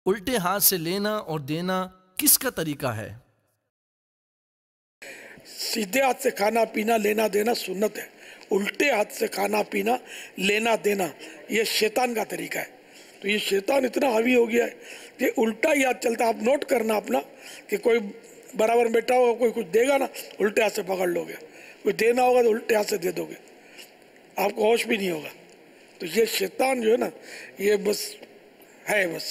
الٹے ہاتھ سے لینا اور دینا کس کا طریقہ ہے؟ سیدھے ہاتھ سے کھانا پینا لینا دینا سنت ہے. الٹے ہاتھ سے کھانا پینا لینا دینا یہ شیطان کا طریقہ ہے. تو یہ شیطان اتنا حاوی ہو گیا ہے کہ الٹا ہی ہاتھ چلتا ہے. آپ نوٹ کرنا اپنا کہ کوئی برابر بیٹھا ہوگا, کوئی کچھ دے گا نا, الٹے ہاتھ سے پکڑ لو گے. کوئی دینا ہوگا تو الٹے ہاتھ سے دے دو گے, آپ کو ہوش بھی نہیں ہوگا. تو یہ شیطان جو ہے نا, یہ بس ہے, بس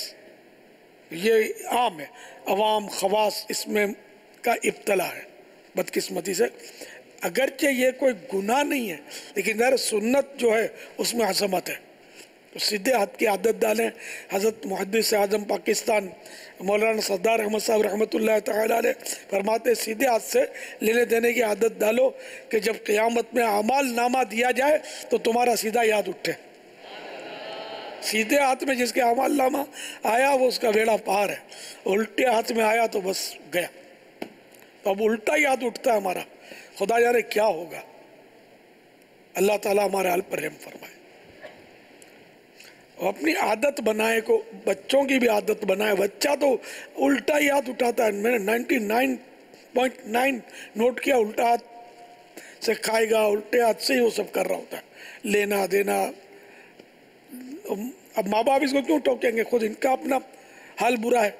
یہ عام ہے. عوام خواص اس میں کا ابتلا ہے بدقسمتی سے. اگرچہ یہ کوئی گناہ نہیں ہے لیکن ذرا سنت جو ہے اس میں عظمت ہے. تو سیدھے ہاتھ کی عادت ڈالیں. حضرت محدث اعظم پاکستان مولانا سردار احمد صاحب رحمۃ اللہ تعالیٰ علیہ فرماتے سیدھے ہاتھ سے لینے دینے کی عادت ڈالو کہ جب قیامت میں اعمال نامہ دیا جائے تو تمہارا سیدھا یاد اٹھے. سیدھے ہاتھ میں جس کے اعمال نامہ آیا وہ اس کا بیڑا پار ہے. الٹے ہاتھ میں آیا تو بس گیا. تو اب الٹا یاد اٹھتا ہے ہمارا, خدا جانے کیا ہوگا. اللہ تعالیٰ ہمارے حال پر رحم فرمائے. اور اپنی عادت بنائے, کو بچوں کی بھی عادت بنائے. بچہ تو الٹا ہی ہاتھ اٹھاتا ہے. میں نے 99.9 نوٹ کیا, الٹا ہاتھ سے کھائے گا, الٹے ہاتھ سے ہی وہ سب کر رہا ہوتا ہے, لینا دینا. اب ماں باپ اس کو کیوں ٹوکیں گے, خود ان کا اپنا حال برا ہے.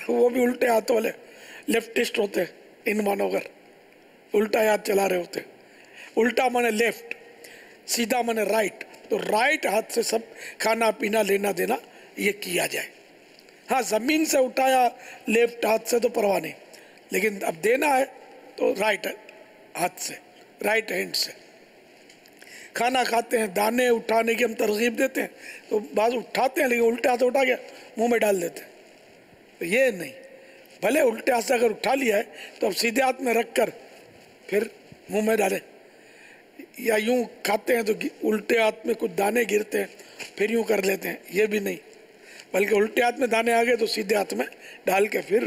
وہ بھی الٹے ہاتھ والے لیفٹسٹ ہوتے ہیں, ان مانو کر الٹا ہاتھ چلا رہے ہوتے. الٹا مانے لیفٹ, سیدھا مانے رائٹ. تو رائٹ ہاتھ سے سب کھانا پینا لینا دینا یہ کیا جائے. ہاں زمین سے اٹھایا لیفٹ ہاتھ سے تو پرواہ نہیں, لیکن اب دینا ہے تو رائٹ ہاتھ سے, رائٹ ہینڈ سے. کھانا کھاتے ہیں, دانے اٹھانے کی ہم ترغیب دیتے ہیں تو بعض اٹھاتے ہیں لیکن الٹے ہاتھ اٹھا کے منہ میں ڈال دیتے ہیں. تو یہ نہیں, بھلے الٹے ہاتھ سے اگر اٹھا لیا ہے تو اب سیدھے ہاتھ میں رکھ کر پھر منہ میں ڈالیں. یا یوں کھاتے ہیں تو الٹے ہاتھ میں کچھ دانے گرتے ہیں پھر یوں کر لیتے ہیں, یہ بھی نہیں. بلکہ الٹے ہاتھ میں دانے آ گئے تو سیدھے ہاتھ میں ڈال کے پھر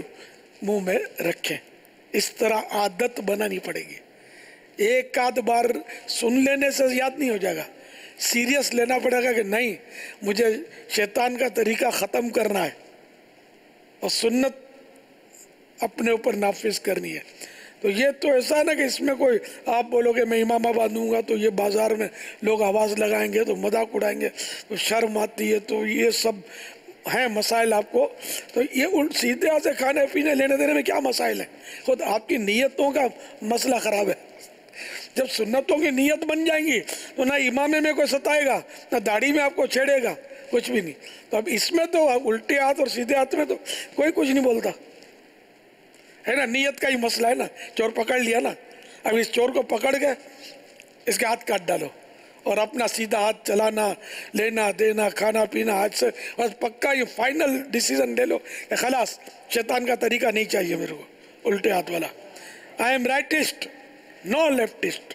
منہ میں رکھیں. اس طرح عادت بنانی پڑے گی. ایک آدھ بار سن لینے سے یاد نہیں ہو جائے گا, سیریس لینا پڑے گا کہ نہیں مجھے شیطان کا طریقہ ختم کرنا ہے اور سنت اپنے اوپر نافذ کرنی ہے. تو یہ تو ایسا ہے نا کہ اس میں کوئی آپ بولو گے میں امامہ باندھوں گا تو یہ بازار میں لوگ آواز لگائیں گے تو مذاق اڑائیں گے تو شرم آتی ہے. تو یہ سب ہیں مسائل آپ کو. تو یہ سیدھے ہاتھ سے کھانے پینے لینے دینے میں کیا مسائل ہیں, خود آپ کی نیتوں کا مسئلہ خراب ہے. جب سنتوں کی نیت بن جائیں گی تو نہ امامے میں کوئی ستائے گا, نہ داڑھی میں آپ کو چھیڑے گا, کچھ بھی نہیں. تو اب اس میں تو الٹے ہاتھ اور سیدھے ہاتھ میں تو کوئی کچھ نہیں بولتا ہے نا. نیت کا ہی مسئلہ ہے نا. چور پکڑ لیا نا, اب اس چور کو پکڑ کے اس کے ہاتھ کاٹ ڈالو اور اپنا سیدھا ہاتھ چلانا لینا دینا کھانا پینا ہاتھ سے, بس پکا یہ فائنل ڈیسیزن لے لو کہ خلاص شیطان کا طریقہ نہیں چاہیے میرے کو الٹے ہاتھ والا. I am rightist, no leftist.